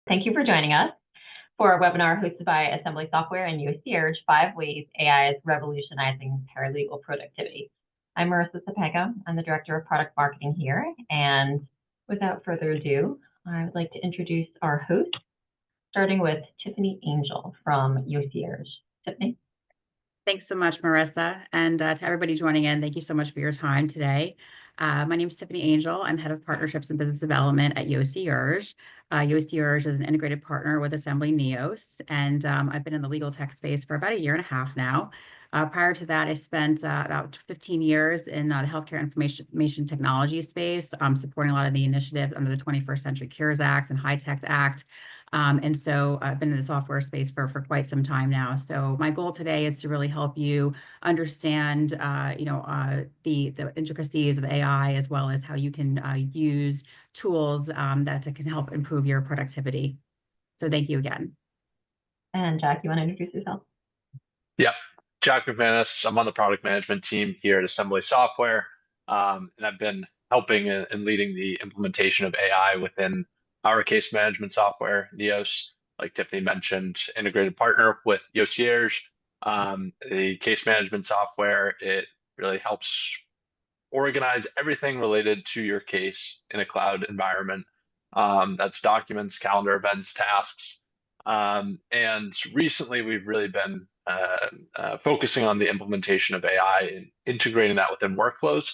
Thank you for joining us for a webinar hosted by Assembly Software and Yocierge, 5 Ways AI is Revolutionizing Paralegal Productivity. I'm Marissa Sapega. I'm the Director of Product Marketing here. And without further ado, I would like to introduce our host, starting with Tiffany Angel from Yocierge. Tiffany. Thanks so much, Marissa. And to everybody joining in, thank you so much for your time today. My name is Tiffany Angel. I'm Head of Partnerships and Business Development at Yocierge. Yocierge is an integrated partner with Assembly Neos, and I've been in the legal tech space for about 1.5 years now. Prior to that, I spent about 15 years in the healthcare information technology space, supporting a lot of the initiatives under the 21st Century Cures Act and HITECH Act. And so I've been in the software space for quite some time now. So my goal today is to really help you understand, the intricacies of AI, as well as how you can use tools that can help improve your productivity. So thank you again. And Jack, you want to introduce yourself? Yep. Jack McManus. I'm on the product management team here at Assembly Software. And I've been helping and leading the implementation of AI within our case management software, Neos. Like Tiffany mentioned, integrated partner with Yocierge. The case management software, it really helps organize everything related to your case in a cloud environment. That's documents, calendar, events, tasks. And recently, we've really been focusing on the implementation of AI and integrating that within workflows.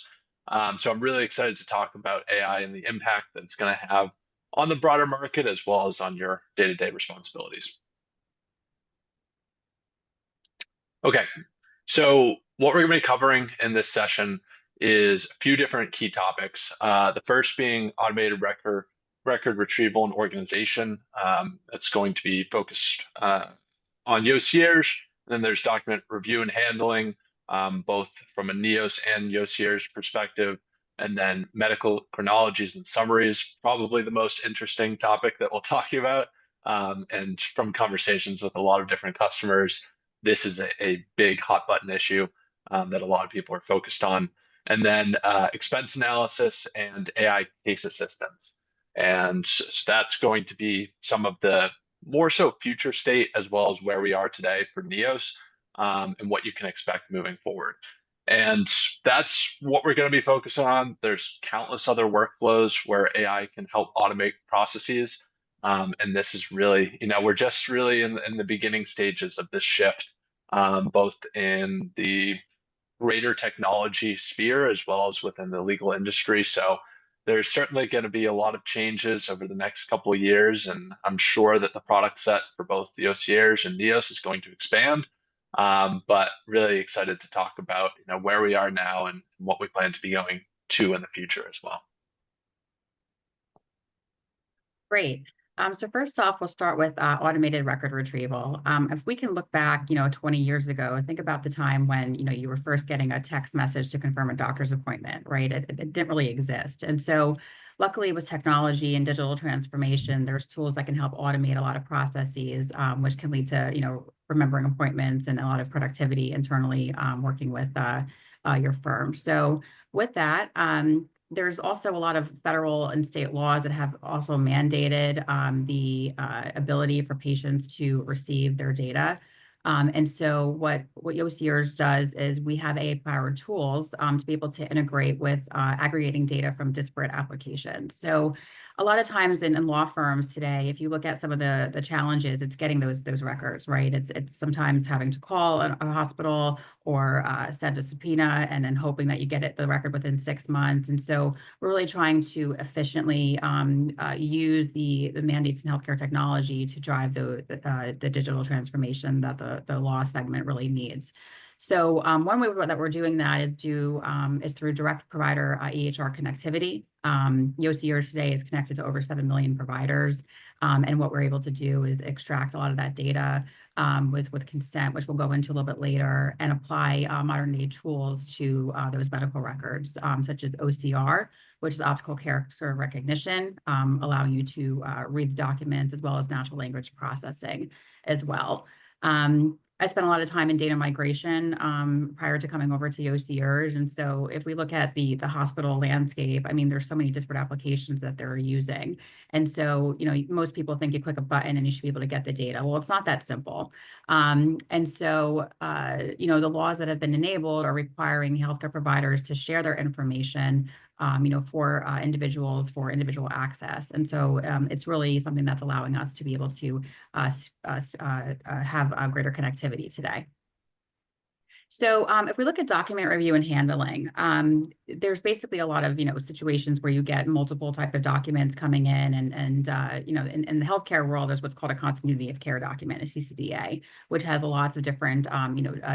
So I'm really excited to talk about AI and the impact that it's going to have on the broader market as well as on your day-to-day responsibilities. Okay, so what we're going to be covering in this session is a few different key topics. The first being automated record retrieval and organization. That's going to be focused on Yocierge. Then there's document review and handling, both from a Neos and Yocierge perspective. And then medical chronologies and summaries, probably the most interesting topic that we'll talk about. And from conversations with a lot of different customers, this is a big hot button issue that a lot of people are focused on. And then expense analysis and AI case assistance. And so that's going to be some of the more so future state as well as where we are today for Neos and what you can expect moving forward. And that's what we're going to be focusing on. There's countless other workflows where AI can help automate processes. And this is really, we're just really in the beginning stages of this shift, both in the greater technology sphere as well as within the legal industry. So there's certainly going to be a lot of changes over the next couple of years, and I'm sure that the product set for both the Yocierge and Neos is going to expand. But really excited to talk about where we are now and what we plan to be going to in the future as well. Great. So first off, we'll start with automated record retrieval. If we can look back, 20 years ago, think about the time when, you were first getting a text message to confirm a doctor's appointment, right? It didn't really exist. And so luckily with technology and digital transformation, there's tools that can help automate a lot of processes, which can lead to, remembering appointments and a lot of productivity internally working with your firm. So with that, there's also a lot of federal and state laws that have also mandated the ability for patients to receive their data. And so what Yocierge does is we have AI-powered tools to be able to integrate with aggregating data from disparate applications. So a lot of times in law firms today, if you look at some of the challenges, it's getting those records, right? It's sometimes having to call a hospital or send a subpoena and then hoping that you get the record within 6 months. And so we're really trying to efficiently use the mandates in healthcare technology to drive the digital transformation that the law segment really needs. So one way that we're doing that is through direct provider EHR connectivity. Yocierge today is connected to over 7 million providers. And what we're able to do is extract a lot of that data with consent, which we'll go into a little bit later, and apply modern day tools to those medical records, such as OCR, which is optical character recognition, allowing you to read the documents, as well as natural language processing as well. I spent a lot of time in data migration prior to coming over to Yocierge. And so if we look at the hospital landscape, I mean, there's so many disparate applications that they're using. And so, most people think you click a button and you should be able to get the data. Well, it's not that simple. And so, the laws that have been enabled are requiring healthcare providers to share their information for individuals, for individual access. And so it's really something that's allowing us to be able to have a greater connectivity today. So if we look at document review and handling, there's basically a lot of, situations where you get multiple type of documents coming in and in the healthcare world, there's what's called a continuity of care document, a CCDA, which has lots of different,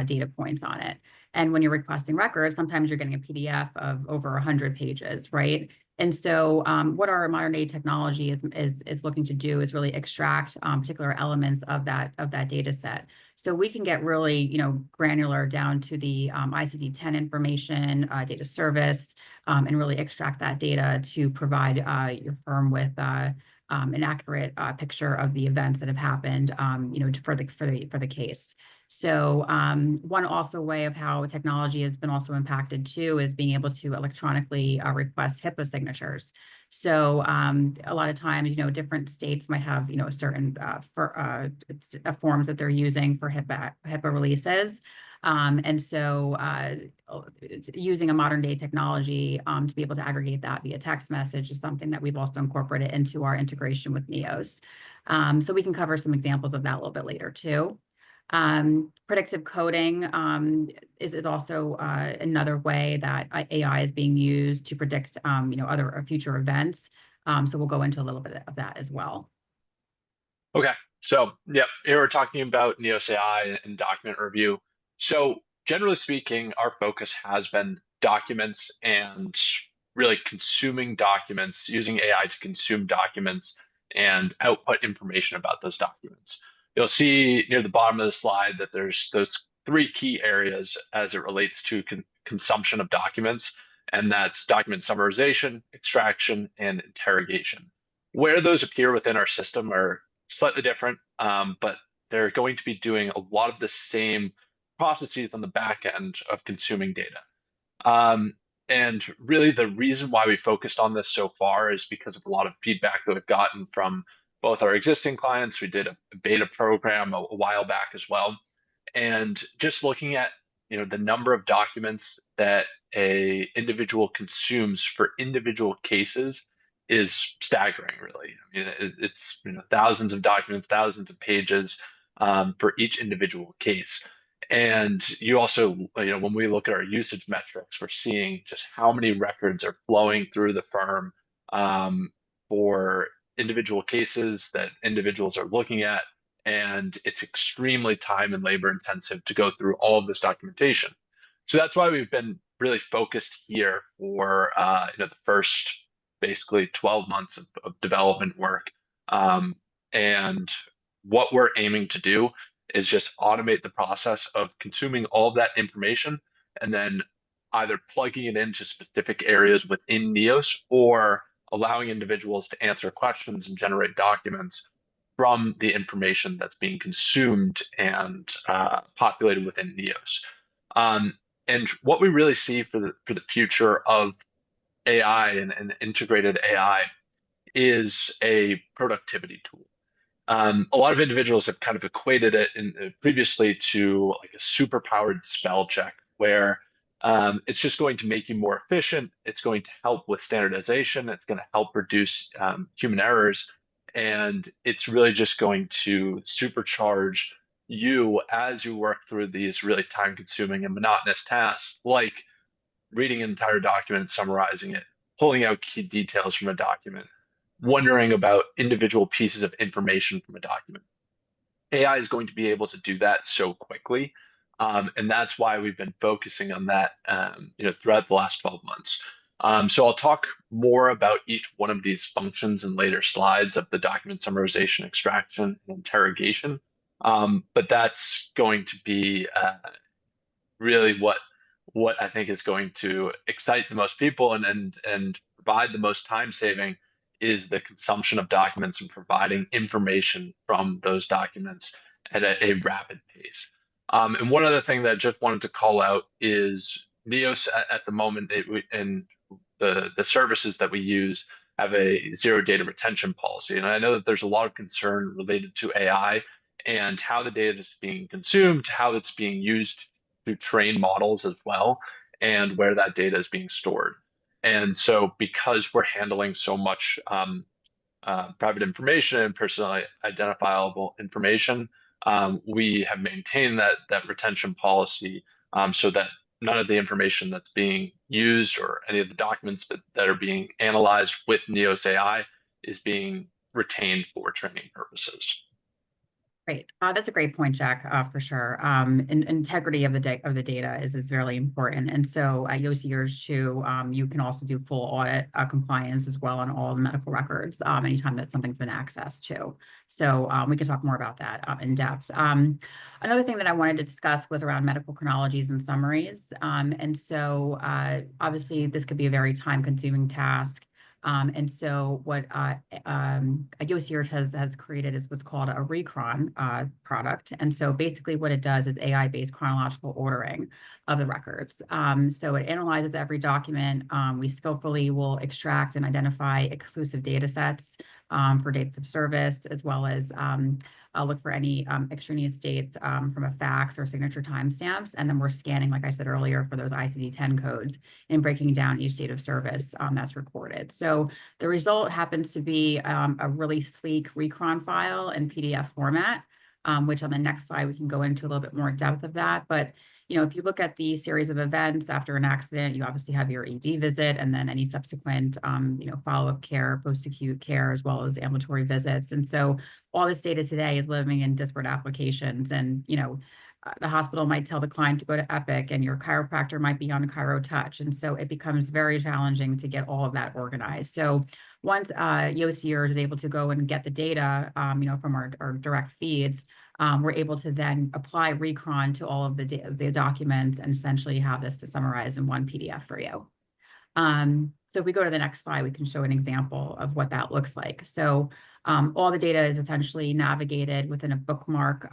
data points on it. And when you're requesting records, sometimes you're getting a PDF of over 100 pages, right? And so what our modern day technology is looking to do is really extract particular elements of that data set. So we can get really, granular down to the ICD-10 information, data service, and really extract that data to provide your firm with an accurate picture of the events that have happened, for the case. So one also way of how technology has been also impacted too is being able to electronically request HIPAA signatures. So a lot of times, different states might have, certain forms that they're using for HIPAA releases. And so using a modern day technology to be able to aggregate that via text message is something that we've also incorporated into our integration with NEOS. So we can cover some examples of that a little bit later too. Predictive coding is also another way that AI is being used to predict, other future events. So we'll go into a little bit of that as well. Okay, so yeah, here we're talking about NEOS AI and document review. So generally speaking, our focus has been documents and really consuming documents, using AI to consume documents and output information about those documents. You'll see near the bottom of the slide that there's those three key areas as it relates to consumption of documents, and that's document summarization, extraction, and interrogation. Where those appear within our system are slightly different, but they're going to be doing a lot of the same processes on the back end of consuming data. And really the reason why we focused on this so far is because of a lot of feedback that we've gotten from both our existing clients. We did a beta program a while back as well. And just looking at the number of documents that a individual consumes for individual cases is staggering, really. I mean, it's thousands of documents, thousands of pages for each individual case. And you also, when we look at our usage metrics, we're seeing just how many records are flowing through the firm for individual cases that individuals are looking at. And it's extremely time and labor intensive to go through all of this documentation. So that's why we've been really focused here for the first basically 12 months of development work. And what we're aiming to do is just automate the process of consuming all of that information and then either plugging it into specific areas within NEOS or allowing individuals to answer questions and generate documents from the information that's being consumed and populated within NEOS. And what we really see for the future of AI and integrated AI is a productivity tool. A lot of individuals have kind of equated it previously to like a superpowered spell check, where it's just going to make you more efficient. It's going to help with standardization. It's going to help reduce human errors. And it's really just going to supercharge you as you work through these really time-consuming and monotonous tasks, like reading an entire document, summarizing it, pulling out key details from a document, wondering about individual pieces of information from a document. AI is going to be able to do that so quickly. And that's why we've been focusing on that throughout the last 12 months. So I'll talk more about each one of these functions in later slides of the document summarization, extraction, and interrogation. But that's going to be really what I think is going to excite the most people and provide the most time saving is the consumption of documents and providing information from those documents at a rapid pace. And one other thing that I just wanted to call out is Neos at the moment, and the services that we use have a zero data retention policy. And I know that there's a lot of concern related to AI and how the data is being consumed, how it's being used to train models as well, and where that data is being stored. And so because we're handling so much private information and personally identifiable information, we have maintained that retention policy so that none of the information that's being used or any of the documents that are being analyzed with Neos AI is being retained for training purposes. Great. That's a great point, Jack, for sure. Integrity of the data is really important. And so at Yocierge too, you can also do full audit compliance as well on all the medical records anytime that something's been accessed to. So we can talk more about that in depth. Another thing that I wanted to discuss was around medical chronologies and summaries. And so obviously this could be a very time-consuming task. And so what Yocierge has created is what's called a Recron product. And so basically what it does is AI-based chronological ordering of the records. So it analyzes every document. We skillfully will extract and identify exclusive data sets for dates of service, as well as look for any extraneous dates from a fax or signature timestamps. And then we're scanning, like I said earlier, for those ICD-10 codes and breaking down each date of service that's recorded. So the result happens to be a really sleek Recron file in PDF format, which on the next slide, we can go into a little bit more depth of that. But if you look at the series of events after an accident, you obviously have your ED visit and then any subsequent, follow-up care, post-acute care, as well as ambulatory visits. And so all this data today is living in disparate applications. And, the hospital might tell the client to go to Epic and your chiropractor might be on ChiroTouch. And so it becomes very challenging to get all of that organized. So once Yocierge is able to go and get the data, from our direct feeds, we're able to then apply Recron to all of the documents and essentially have this to summarize in one PDF for you. So if we go to the next slide, we can show an example of what that looks like. So all the data is essentially navigated within a bookmark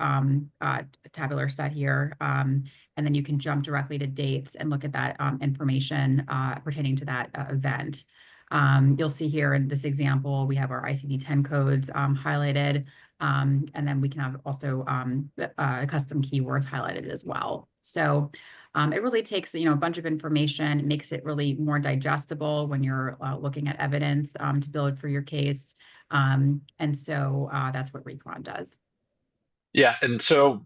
tabular set here. And then you can jump directly to dates and look at that information pertaining to that event. You'll see here in this example, we have our ICD-10 codes highlighted. And then we can have also custom keywords highlighted as well. So it really takes, a bunch of information, makes it really more digestible when you're looking at evidence to build for your case. And so that's what Recron does. Yeah, and so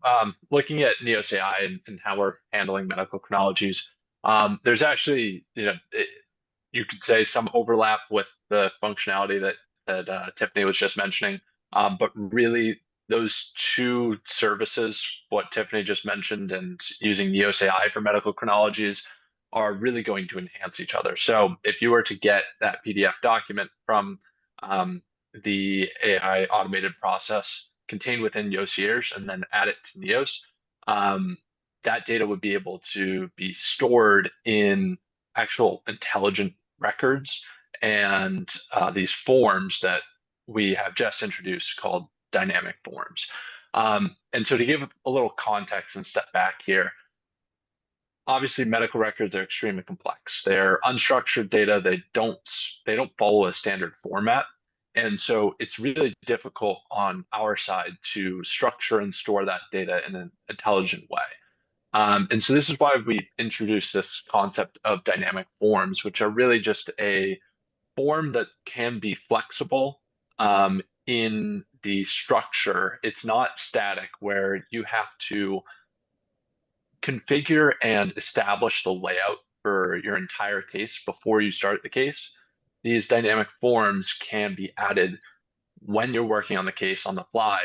looking at Neos AI and how we're handling medical chronologies, there's actually, you could say some overlap with the functionality that Tiffany was just mentioning. But really, those two services, what Tiffany just mentioned, and using Neos AI for medical chronologies, are really going to enhance each other. So if you were to get that PDF document from the AI automated process contained within Yocierge and then add it to Neos, that data would be able to be stored in actual intelligent records and these forms that we have just introduced called dynamic forms. And so to give a little context and step back here, obviously medical records are extremely complex. They're unstructured data. They don't follow a standard format. And so it's really difficult on our side to structure and store that data in an intelligent way. And so this is why we introduced this concept of dynamic forms, which are really just a form that can be flexible in the structure. It's not static where you have to configure and establish the layout for your entire case before you start the case. These dynamic forms can be added when you're working on the case on the fly,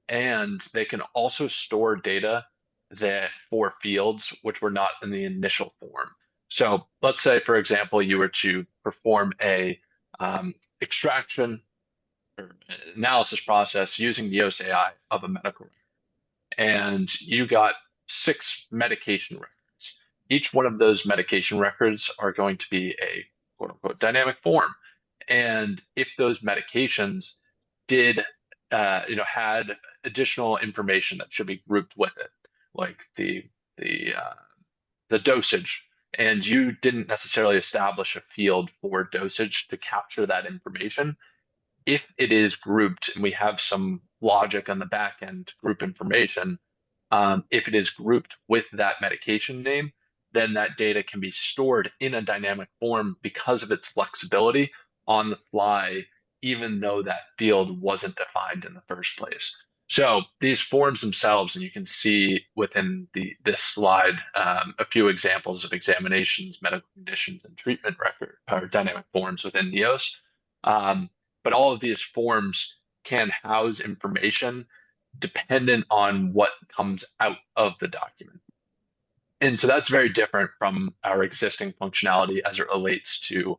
and they can also store data that for fields which were not in the initial form. So let's say, for example, you were to perform a extraction or analysis process using Neos AI of a medical record, and you got 6 medication records. Each one of those medication records are going to be a quote unquote dynamic form. And if those medications did, had additional information that should be grouped with it, like the dosage, and you didn't necessarily establish a field for dosage to capture that information, if it is grouped and we have some logic on the back end group information, if it is grouped with that medication name, then that data can be stored in a dynamic form because of its flexibility on the fly, even though that field wasn't defined in the first place. So these forms themselves, and you can see within this slide a few examples of examinations, medical conditions, and treatment record or dynamic forms within NEOS. But all of these forms can house information dependent on what comes out of the document. And so that's very different from our existing functionality as it relates to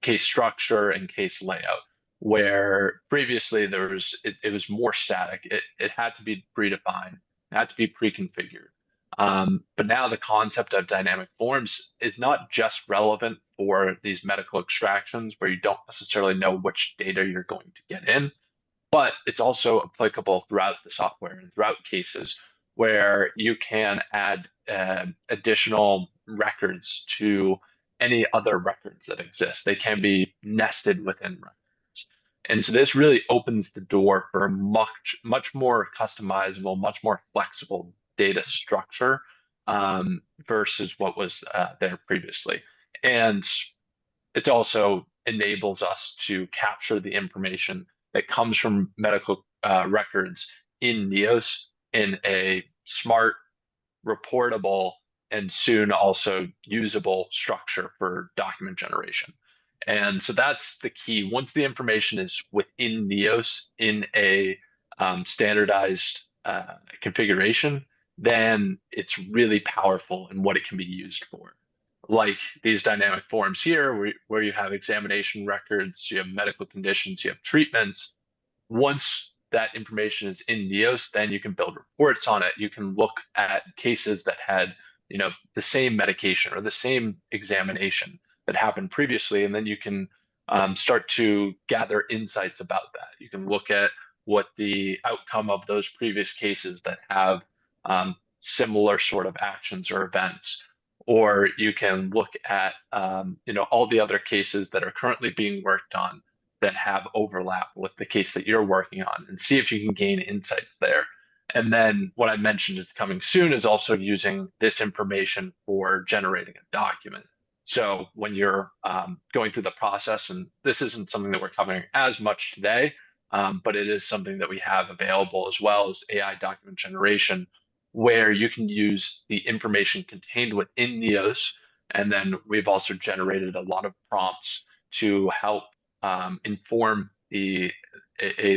case structure and case layout, where previously it was more static. It had to be predefined, it had to be pre-configured. But now the concept of dynamic forms is not just relevant for these medical extractions where you don't necessarily know which data you're going to get in, but it's also applicable throughout the software and throughout cases where you can add additional records to any other records that exist. They can be nested within records. And so this really opens the door for a much more customizable, much more flexible data structure versus what was there previously. And it also enables us to capture the information that comes from medical records in NEOS in a smart, reportable, and soon also usable structure for document generation. And so that's the key. Once the information is within NEOS in a standardized configuration, then it's really powerful in what it can be used for. Like these dynamic forms here, where you have examination records, you have medical conditions, you have treatments. Once that information is in NEOS, then you can build reports on it. You can look at cases that had, the same medication or the same examination that happened previously, and then you can start to gather insights about that. You can look at what the outcome of those previous cases that have similar sort of actions or events, or you can look at all the other cases that are currently being worked on that have overlap with the case that you're working on and see if you can gain insights there. And then what I mentioned is coming soon is also using this information for generating a document. So when you're going through the process, and this isn't something that we're covering as much today, but it is something that we have available as well as AI document generation, where you can use the information contained within NEOS. And then we've also generated a lot of prompts to help inform a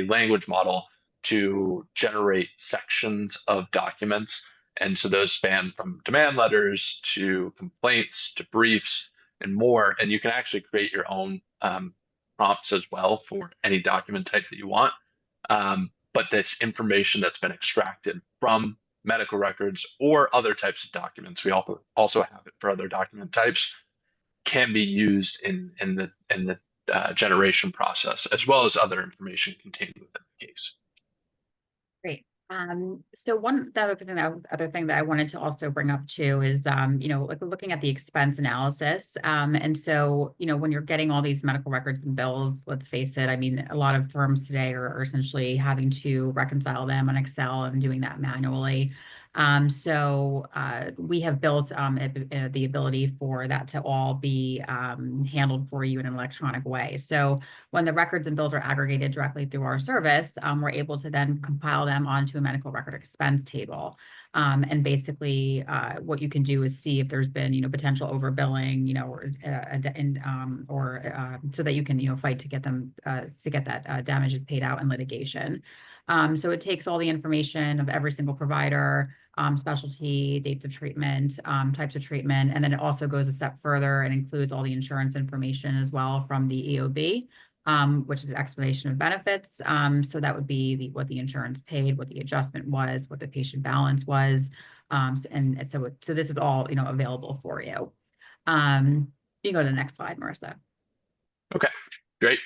language model to generate sections of documents. And so those span from demand letters to complaints to briefs and more. And you can actually create your own prompts as well for any document type that you want. But this information that's been extracted from medical records or other types of documents, we also have it for other document types, can be used in the generation process, as well as other information contained within the case. Great. So other thing that I wanted to also bring up too is, like looking at the expense analysis. And so, when you're getting all these medical records and bills, let's face it, I mean, a lot of firms today are essentially having to reconcile them on Excel and doing that manually. So we have built the ability for that to all be handled for you in an electronic way. So when the records and bills are aggregated directly through our service, we're able to then compile them onto a medical record expense table. And basically, what you can do is see if there's been, potential overbilling, so that you can, fight to get them to get that damages paid out in litigation. So it takes all the information of every single provider, specialty, dates of treatment, types of treatment, and then it also goes a step further and includes all the insurance information as well from the EOB, which is explanation of benefits. So that would be what the insurance paid, what the adjustment was, what the patient balance was, and so this is all available for you. You can go to the next slide, Marissa. Okay, great.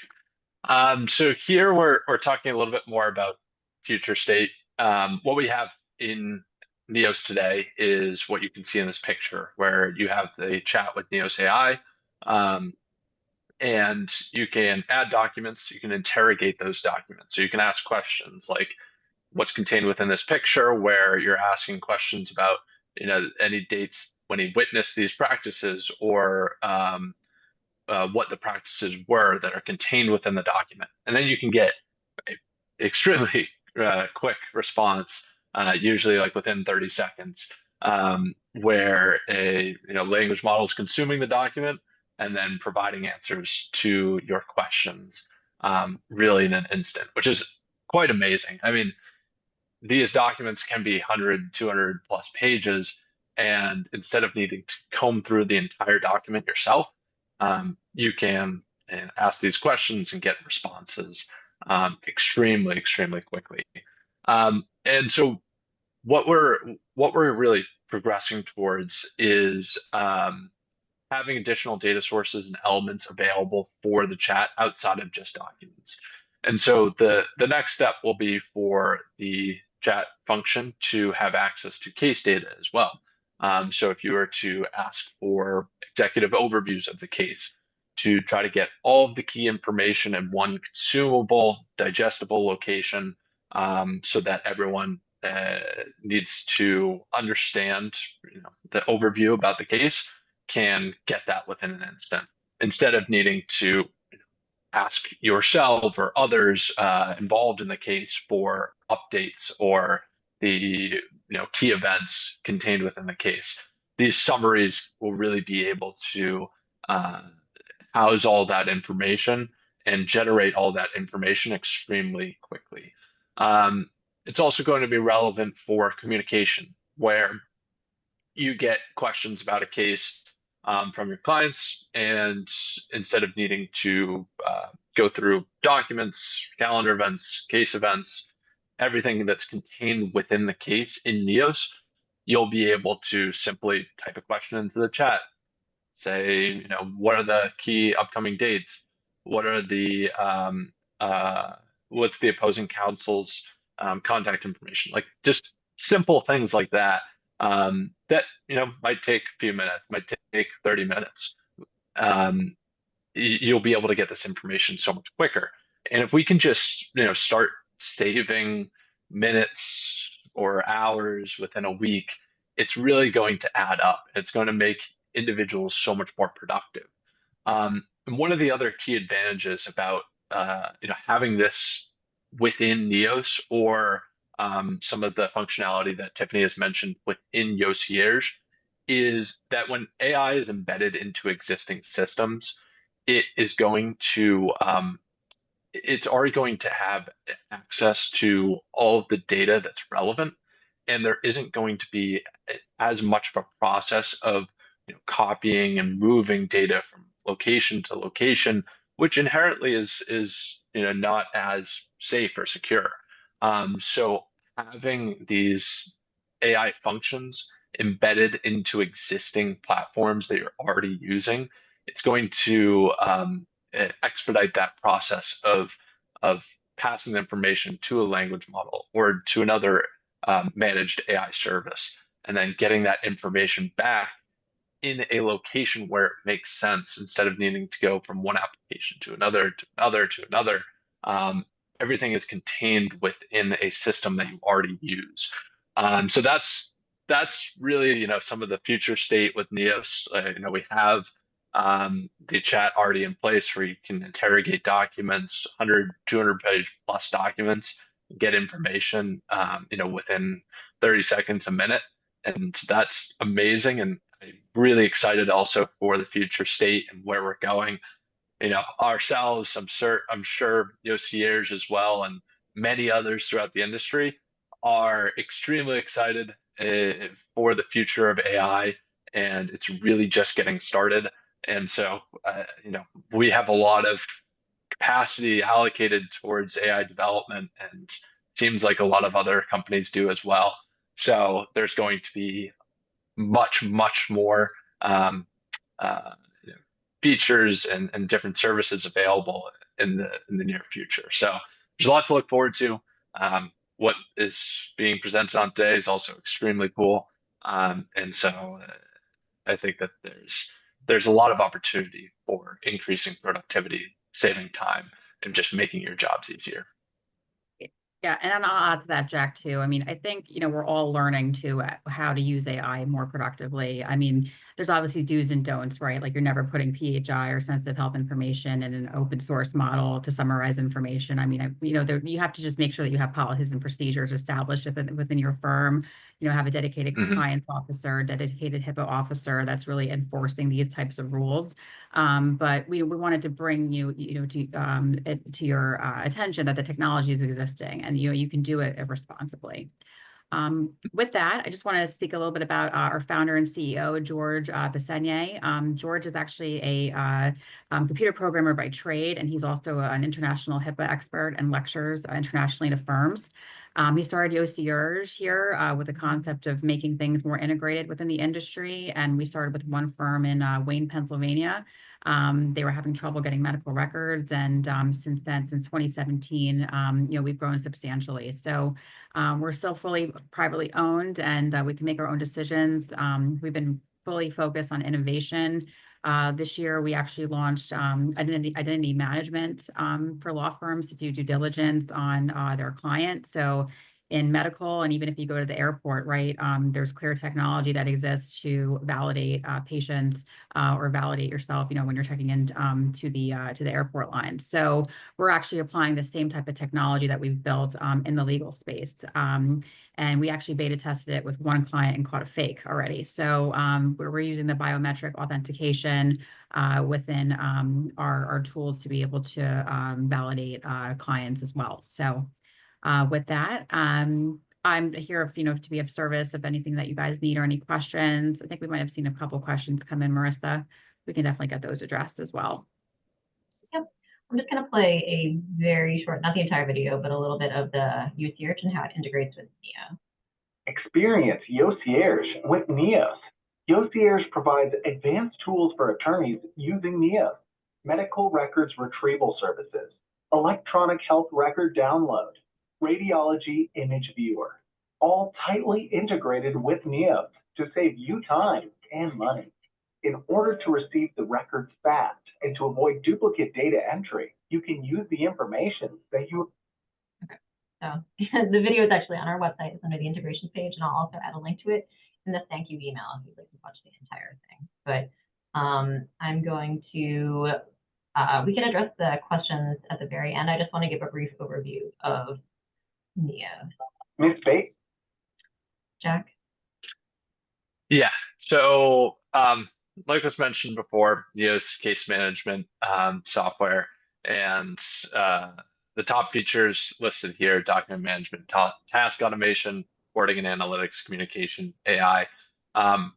So here we're talking a little bit more about future state. What we have in Neos today is what you can see in this picture, where you have the chat with Neos AI, and you can add documents, you can interrogate those documents. So you can ask questions like what's contained within this picture, where you're asking questions about, any dates when he witnessed these practices, or what the practices were that are contained within the document. And then you can get a extremely quick response, usually like within 30 seconds, where a language model is consuming the document and then providing answers to your questions, really in an instant, which is quite amazing. I mean, these documents can be 100, 200 plus pages. And instead of needing to comb through the entire document yourself, you can ask these questions and get responses extremely, extremely quickly. And so what we're really progressing towards is having additional data sources and elements available for the chat outside of just documents. And so the next step will be for the chat function to have access to case data as well. So if you were to ask for executive overviews of the case, to try to get all of the key information in one consumable, digestible location, so that everyone needs to understand the overview about the case, can get that within an instant, instead of needing to ask yourself or others involved in the case for updates or the key events contained within the case. These summaries will really be able to house all that information and generate all that information extremely quickly. It's also going to be relevant for communication, where you get questions about a case from your clients, and instead of needing to go through documents, calendar events, case events, everything that's contained within the case in Neos, you'll be able to simply type a question into the chat. Say, what are the key upcoming dates? What are the what's the opposing counsel's contact information? Like, just simple things like that, that might take a few minutes, might take 30 minutes. You'll be able to get this information so much quicker. And if we can just start saving minutes or hours within a week, it's really going to add up. It's going to make individuals so much more productive. And one of the other key advantages about having this within Neos, or some of the functionality that Tiffany has mentioned within Yocierge, is that when AI is embedded into existing systems, it is going to it's already going to have access to all of the data that's relevant, and there isn't going to be as much of a process of copying and moving data from location to location, which inherently is not as safe or secure. So having these AI functions embedded into existing platforms that you're already using, it's going to expedite that process of passing the information to a language model or to another managed AI service, and then getting that information back in a location where it makes sense, instead of needing to go from one application to another, to another, to another. Everything is contained within a system that you already use. So that's really some of the future state with Neos. We have the chat already in place, where you can interrogate documents, 100, 200 page plus documents, get information, within 30 seconds, a minute. And that's amazing. And I'm really excited also for the future state and where we're going. Ourselves, I'm sure Yocierge as well, and many others throughout the industry are extremely excited for the future of AI, and it's really just getting started. And so, we have a lot of capacity allocated towards AI development, and seems like a lot of other companies do as well. So there's going to be much, much more features and different services available in the near future. So there's a lot to look forward to. what is being presented on today is also extremely cool. And so I think that there's a lot of opportunity for increasing productivity, saving time, and just making your jobs easier. Yeah, and I'll add to that, Jack, too. I mean, I think, we're all learning to how to use AI more productively. I mean, there's obviously do's and don'ts, right? Like you're never putting PHI or sensitive health information in an open source model to summarize information. I mean, you have to just make sure that you have policies and procedures established within your firm. Have a dedicated compliance officer, dedicated HIPAA officer that's really enforcing these types of rules. But we wanted to bring to your attention that the technology is existing and you can do it responsibly. With that, I just want to speak a little bit about our founder and CEO, George Bassenier. George is actually a computer programmer by trade, and he's also an international HIPAA expert and lectures internationally to firms. He started Yocierge here with the concept of making things more integrated within the industry, and we started with one firm in Wayne, Pennsylvania. They were having trouble getting medical records, and since 2017, we've grown substantially. So we're still fully privately owned, and we can make our own decisions. We've been fully focused on innovation. This year, we actually launched identity management for law firms to do due diligence on their client. So in medical, and even if you go to the airport, right, there's clear technology that exists to validate patients or validate yourself, when you're checking in to the airport line. So we're actually applying the same type of technology that we've built in the legal space. And we actually beta tested it with one client and caught a fake already. So we're using the biometric authentication within our tools to be able to validate clients as well. So with that, I'm here, to be of service of anything that you guys need or any questions. I think we might have seen a couple questions come in, Marissa. We can definitely get those addressed as well. Yep. I'm just going to play a very short, not the entire video, but a little bit of the Yocierge and how it integrates with Neo. Experience Yocierge with Neos. Yocierge provides advanced tools for attorneys using Neos, medical records retrieval services, electronic health record download, radiology image viewer, all tightly integrated with Neos to save you time and money. In order to receive the records fast and to avoid duplicate data entry, you can use the information that you... Okay, so the video is actually on our website. It's under the integration page, and I'll also add a link to it in the thank you email if you'd like to watch the entire thing. But I'm going to, we can address the questions at the very end. I just want to give a brief overview of Neo. Ms. Bates? Jack? Yeah, so like was mentioned before, Neo's case management software, and the top features listed here: document management, task automation, reporting and analytics, communication, AI.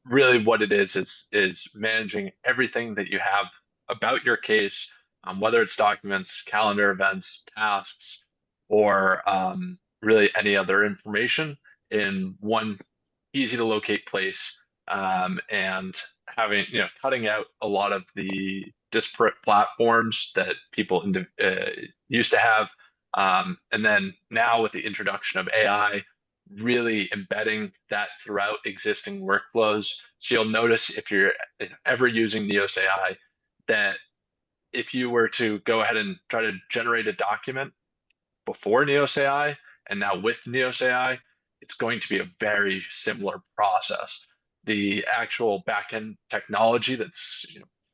Really what it is managing everything that you have about your case, whether it's documents, calendar events, tasks, or really any other information in one easy to locate place, and having, cutting out a lot of the disparate platforms that people used to have. And then now with the introduction of AI, really embedding that throughout existing workflows. So you'll notice if you're ever using Neos AI, that if you were to go ahead and try to generate a document before Neos AI and now with Neos AI, it's going to be a very similar process. The actual backend technology that's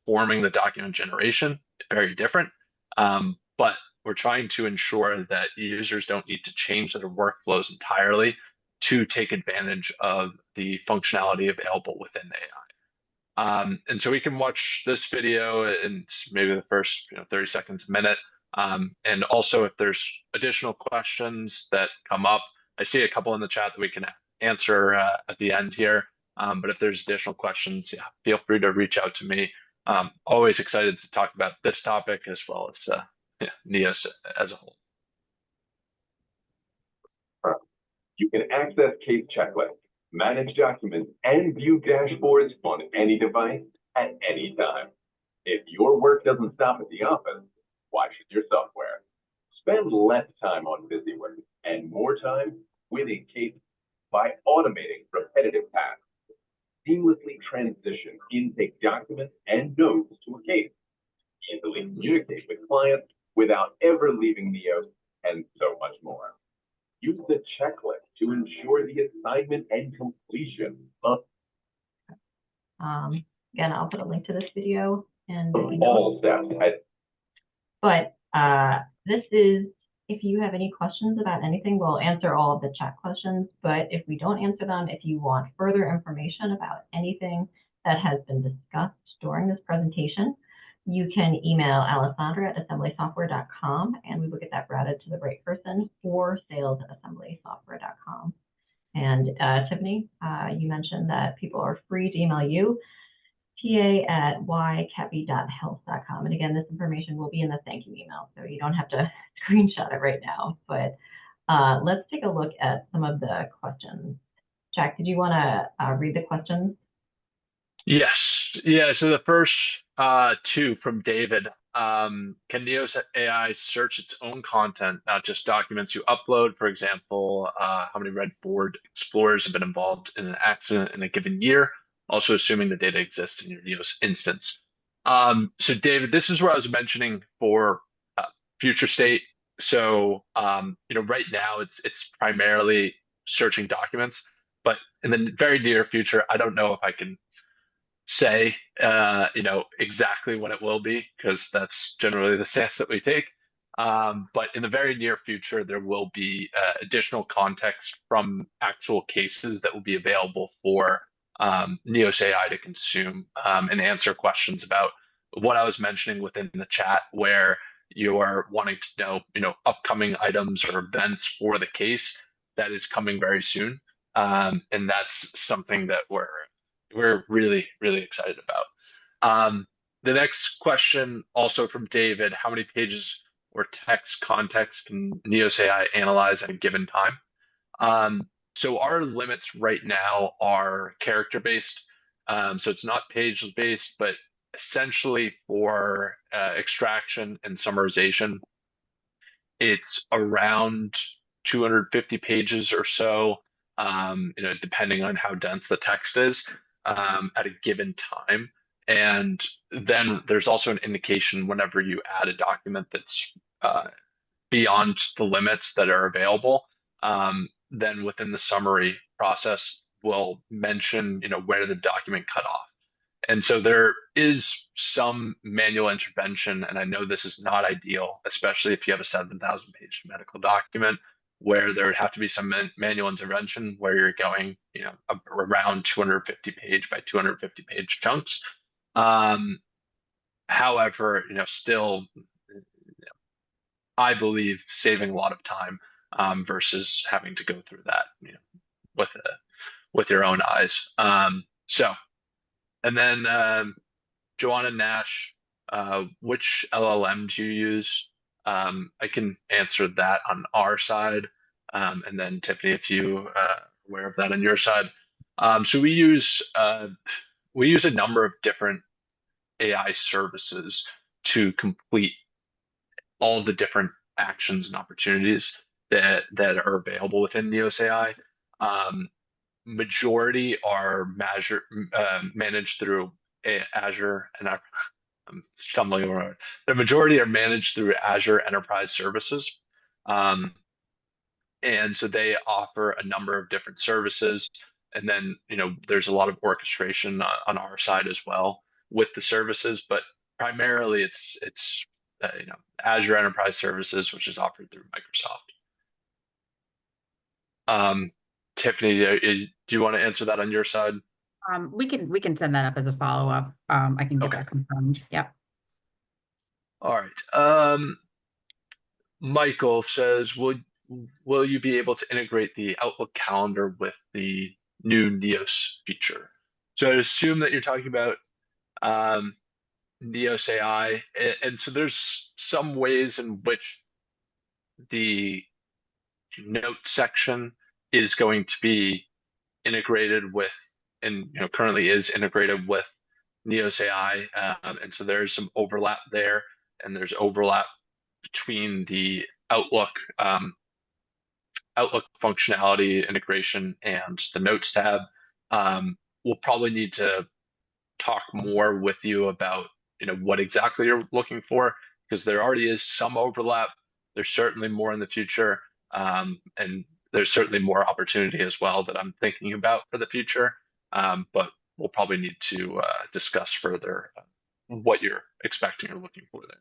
forming the document generation is very different, but we're trying to ensure that users don't need to change their workflows entirely to take advantage of the functionality available within AI. And so we can watch this video in maybe the first 30 seconds, a minute. And also if there's additional questions that come up, I see a couple in the chat that we can answer at the end here. But if there's additional questions, yeah, feel free to reach out to me. Always excited to talk about this topic as well as Neos as a whole. You can access case checklists, manage documents, and view dashboards on any device at any time. If your work doesn't stop at the office, why should your software? Spend less time on busy work and more time with a case by automating repetitive tasks. Seamlessly transition intake documents and notes to a case. Easily communicate with clients without ever leaving Neos, and so much more. Use the checklist to ensure the assignment and completion of Again, I'll put a link to this video and all steps. but this is, if you have any questions about anything, we'll answer all of the chat questions. But if we don't answer them, if you want further information about anything that has been discussed during this presentation, you can email alessandra@assemblysoftware.com and we will get that routed to the right person, or sales@assemblysoftware.com. And Tiffany, you mentioned that people are free to email you, ta@ycappy.health.com. And again, this information will be in the thank you email, so you don't have to screenshot it right now. But let's take a look at some of the questions. Jack, did you want to read the questions? Yes. Yeah. So the first two from David. Can Neos AI search its own content, not just documents you upload? For example, how many Red Ford Explorers have been involved in an accident in a given year? Also assuming the data exists in your Neos instance. So David, this is what I was mentioning for future state. So right now it's primarily searching documents, but in the very near future, I don't know if I can say exactly what it will be, because that's generally the stance that we take. But in the very near future, there will be additional context from actual cases that will be available for Neos AI to consume and answer questions about what I was mentioning within the chat, where you are wanting to know, upcoming items or events for the case that is coming very soon. And that's something that we're really, really excited about. The next question, also from David: how many pages or text context can Neos AI analyze at a given time? So our limits right now are character-based. So it's not page-based, but essentially for extraction and summarization, it's around 250 pages or so, depending on how dense the text is at a given time. And then there's also an indication whenever you add a document that's beyond the limits that are available, then within the summary process, we'll mention, where the document cut off. And so there is some manual intervention, and I know this is not ideal, especially if you have a 7,000 page medical document, where there would have to be some manual intervention where you're going, around 250 page by 250 page chunks. However, still, I believe saving a lot of time versus having to go through that, with your own eyes. And then Joanna Nash, which LLM do you use? I can answer that on our side. And then Tiffany, if you are aware of that on your side. So we use a number of different AI services to complete all the different actions and opportunities that are available within Neos AI. Majority are managed through Azure, and I'm stumbling around. The majority are managed through Azure Enterprise Services. And so they offer a number of different services. And then, there's a lot of orchestration on our side as well with the services, but primarily it's Azure Enterprise Services, which is offered through Microsoft. Tiffany, do you want to answer that on your side? We can send that up as a follow-up. I can get that confirmed. Yep. All right. Michael says, will you be able to integrate the Outlook calendar with the new Neos feature? So I assume that you're talking about Neos AI, and so there's some ways in which the note section is going to be integrated with, and currently is integrated with Neos AI, and so there's some overlap there, and there's overlap between the Outlook Outlook functionality integration and the Notes tab. We'll probably need to talk more with you about what exactly you're looking for, because there already is some overlap. There's certainly more in the future, and there's certainly more opportunity as well that I'm thinking about for the future. But we'll probably need to discuss further what you're expecting or looking for there.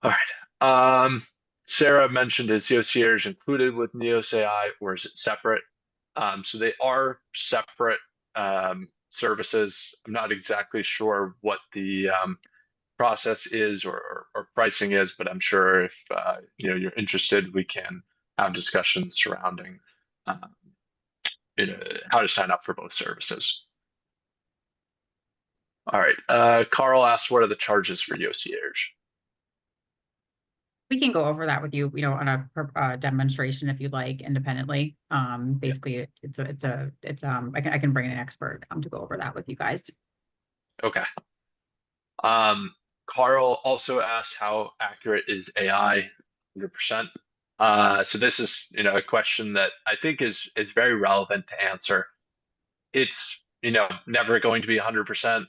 All right. Sarah mentioned, is Yocierge included with Neos AI or is it separate? So they are separate services. I'm not exactly sure what the process is or pricing is, but I'm sure if you're interested, we can have discussions surrounding how to sign up for both services. All right. Carl asked, what are the charges for Yocierge? We can go over that with you, on a demonstration if you'd like, independently. Basically, I can bring an expert to go over that with you guys. Okay. Carl also asked, how accurate is AI? 100%. So this is a question that I think is very relevant to answer. It's never going to be 100%.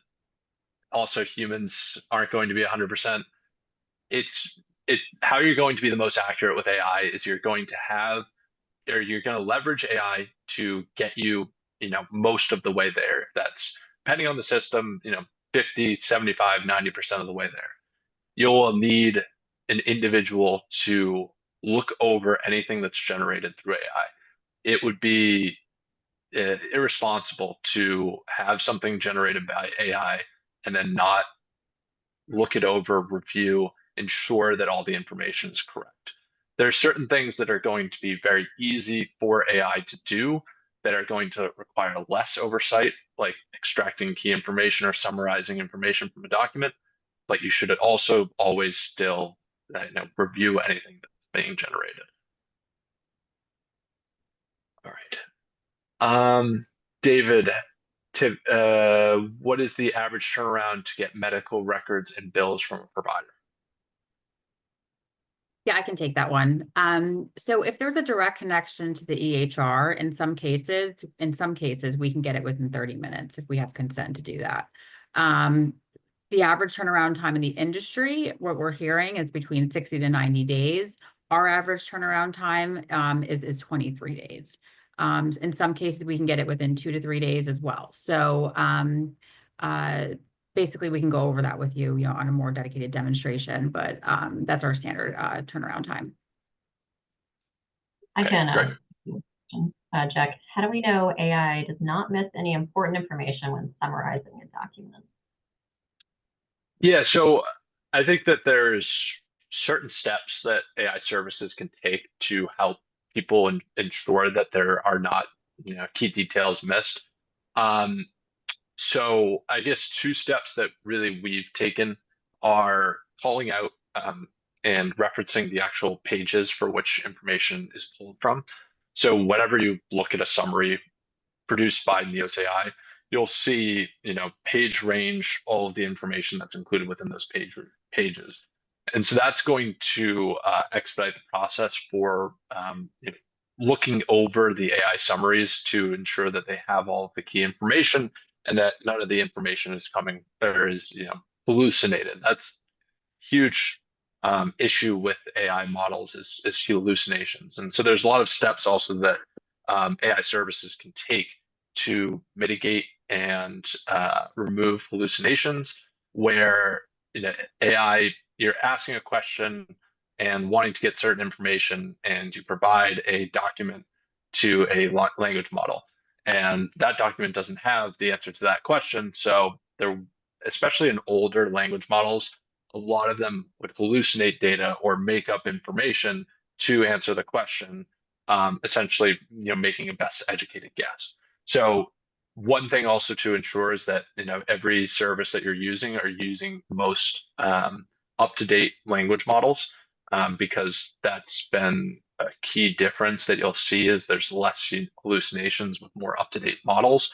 Also, humans aren't going to be 100%. It's how you're going to be the most accurate with AI is you're going to leverage AI to get you most of the way there. That's depending on the system, 50, 75, 90% of the way there. You'll need an individual to look over anything that's generated through AI. It would be irresponsible to have something generated by AI and then not look it over, review, ensure that all the information is correct. There are certain things that are going to be very easy for AI to do that are going to require less oversight, like extracting key information or summarizing information from a document. But you should also always still review anything that's being generated. All right. David, what is the average turnaround to get medical records and bills from a provider? Yeah, I can take that one. So if there's a direct connection to the EHR, in some cases, we can get it within 30 minutes if we have consent to do that. The average turnaround time in the industry, what we're hearing, is between 60 to 90 days. Our average turnaround time is 23 days. In some cases, we can get it within 2 to 3 days as well. So basically, we can go over that with you, on a more dedicated demonstration, but that's our standard turnaround time. I can, great. Jack, how do we know AI does not miss any important information when summarizing a document? Yeah, so I think that there's certain steps that AI services can take to help people ensure that there are not, key details missed. So I guess two steps that really we've taken are calling out and referencing the actual pages for which information is pulled from. So whenever you look at a summary produced by Neos AI, you'll see, page range, all of the information that's included within those pages. And so that's going to expedite the process for looking over the AI summaries to ensure that they have all of the key information and that none of the information is coming or is hallucinated. That's huge issue with AI models is hallucinations. And so there's a lot of steps also that AI services can take to mitigate and remove hallucinations where AI, you're asking a question and wanting to get certain information and you provide a document to a language model. And that document doesn't have the answer to that question. So they're, especially in older language models, a lot of them would hallucinate data or make up information to answer the question, essentially, making a best educated guess. So one thing also to ensure is that every service that you're using are using most up-to-date language models, because that's been a key difference that you'll see is there's less hallucinations with more up-to-date models.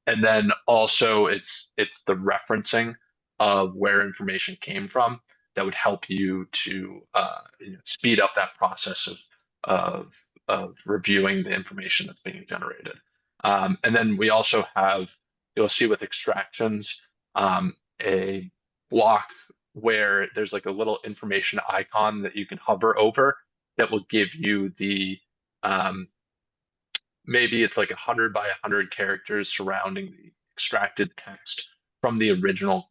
And then also it's the referencing of where information came from that would help you to speed up that process of reviewing the information that's being generated. And then we also have, you'll see with extractions, a block where there's like a little information icon that you can hover over that will give you the maybe it's like 100 by 100 characters surrounding the extracted text from the original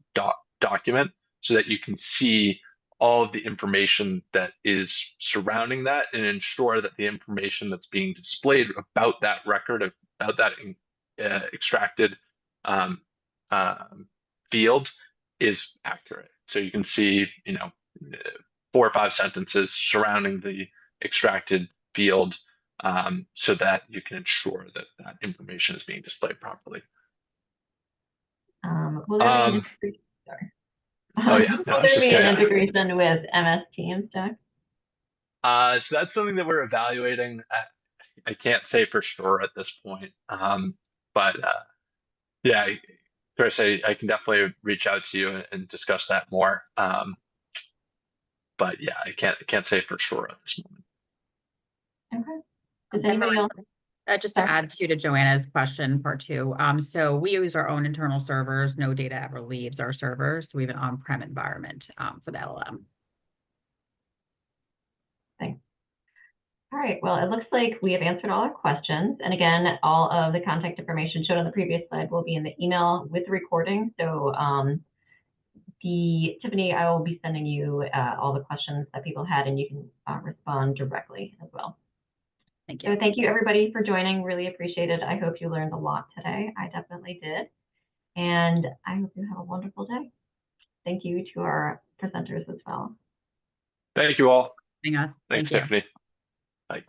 document, so that you can see all of the information that is surrounding that and ensure that the information that's being displayed about that record, about that extracted field is accurate. So you can see, 4 or 5 sentences surrounding the extracted field, so that you can ensure that that information is being displayed properly. Will there be an integration? Sorry. Oh yeah, no, Will there be an integration with MS Teams, Jack? So that's something that we're evaluating. I can't say for sure at this point, but yeah, Chris, I can definitely reach out to you and discuss that more. But yeah, I can't say for sure at this moment. Okay. Does anybody else? Just to add to Joanna's question, part 2. So we use our own internal servers. No data ever leaves our servers. So we have an on-prem environment for the LLM. Thanks. All right. Well, it looks like we have answered all our questions. And again, all of the contact information shown on the previous slide will be in the email with the recording. So Tiffany, I will be sending you all the questions that people had, and you can respond directly as well. Thank you. So thank you everybody for joining. Really appreciate it. I hope you learned a lot today. I definitely did. And I hope you have a wonderful day. Thank you to our presenters as well. Thank you all. Thanks, Thanks, Tiffany. Bye.